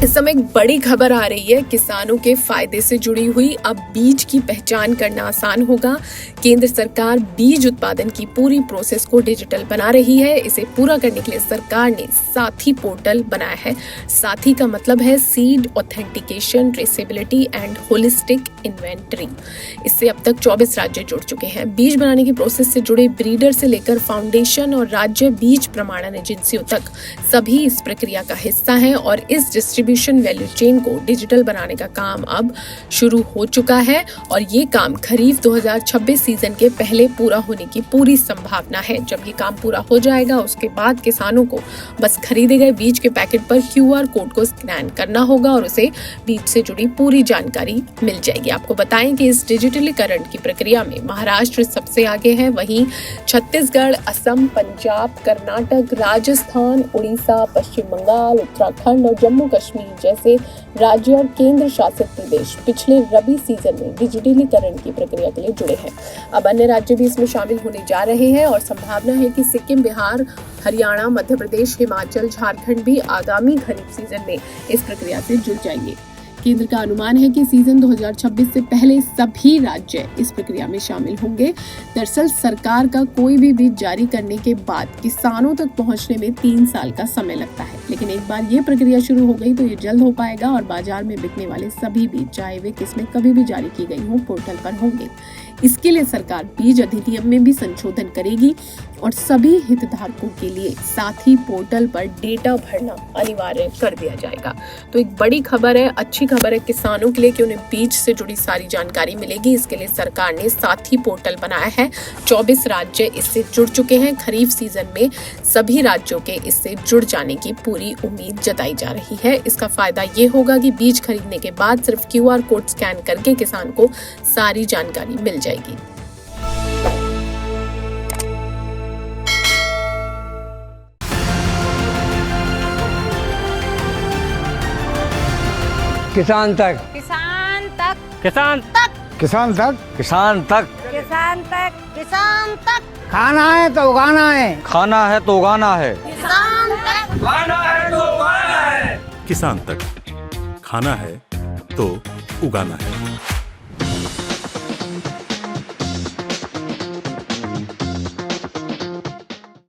इस समय एक बड़ी खबर आ रही है किसानों के फायदे से जुड़ी हुई। अब बीज की पहचान करना आसान होगा। केंद्र सरकार बीज उत्पादन की पूरी प्रोसेस को डिजिटल बना रही है। इसे पूरा करने के लिए सरकार ने साथी पोर्टल बनाया है। साथी का मतलब है seed authentication, traceability and holistic inventory. इससे अब तक 24 राज्य जुड़ चुके हैं। बीज बनाने की प्रोसेस से जुड़े ब्रीडर से लेकर फाउंडेशन और राज्य बीज प्रमाणन एजेंसियों तक सभी इस प्रक्रिया का हिस्सा हैं और इस डिस्ट्रीब्यूशन वैल्यू चेन को डिजिटल बनाने का काम अब शुरू हो चुका है और ये काम खरीफ 2026 सीजन के पहले पूरा होने की पूरी संभावना है। जब ये काम पूरा हो जाएगा उसके बाद किसानों को बस खरीदे गए बीज के पैकेट पर QR कोड को स्कैन करना होगा और उसे बीज से जुड़ी पूरी जानकारी मिल जाएगी। आपको बताएं कि इस डिजिटलीकरण की प्रक्रिया में महाराष्ट्र सबसे आगे है, वहीं छत्तीसगढ़, असम, पंजाब, कर्नाटक, राजस्थान, उड़ीसा, पश्चिम बंगाल, उत्तराखंड और जम्मू कश्मीर जैसे राज्य और केंद्र शासित प्रदेश पिछले रबी सीजन में डिजिटलीकरण की प्रक्रिया के लिए जुड़े हैं। अब अन्य राज्य भी इसमें शामिल होने जा रहे हैं और संभावना है कि सिक्किम, बिहार, हरियाणा, मध्य प्रदेश, हिमाचल, झारखंड भी आगामी खरीफ सीजन में इस प्रक्रिया से जुड़ जाएंगे। केंद्र का अनुमान है कि सीजन 2026 से पहले सभी राज्य इस प्रक्रिया में शामिल होंगे। दरअसल सरकार का कोई भी बीज जारी करने के बाद किसानों तक पहुंचने में 3 साल का समय लगता है, लेकिन एक बार ये प्रक्रिया शुरू हो गई तो ये जल्द हो पाएगा और बाजार में बिकने वाले सभी बीज, चाहे वे किस्में कभी भी जारी की गई हो, पोर्टल पर होंगे। इसके लिए सरकार बीज अधिनियम में भी संशोधन करेगी और सभी हितधारकों के लिए साथी पोर्टल पर डेटा भरना अनिवार्य कर दिया जाएगा। तो एक बड़ी खबर है, अच्छी खबर है किसानों के लिए कि उन्हें बीज से जुड़ी सारी जानकारी मिलेगी। इसके लिए सरकार ने साथी पोर्टल बनाया है। 24 राज्य इससे जुड़ चुके हैं। खरीफ सीजन में सभी राज्यों के इससे जुड़ जाने की पूरी उम्मीद जताई जा रही है। इसका फायदा ये होगा कि बीज खरीदने के बाद सिर्फ QR कोड स्कैन करके किसान को सारी जानकारी मिल जाएगी। किसान तक, किसान तक, किसान तक, किसान तक, किसान तक, किसान तक, किसान तक, खाना है तो उगाना है, खाना है तो उगाना है, किसान तक, खाना है तो उगाना है, किसान तक, खाना है तो उगाना है।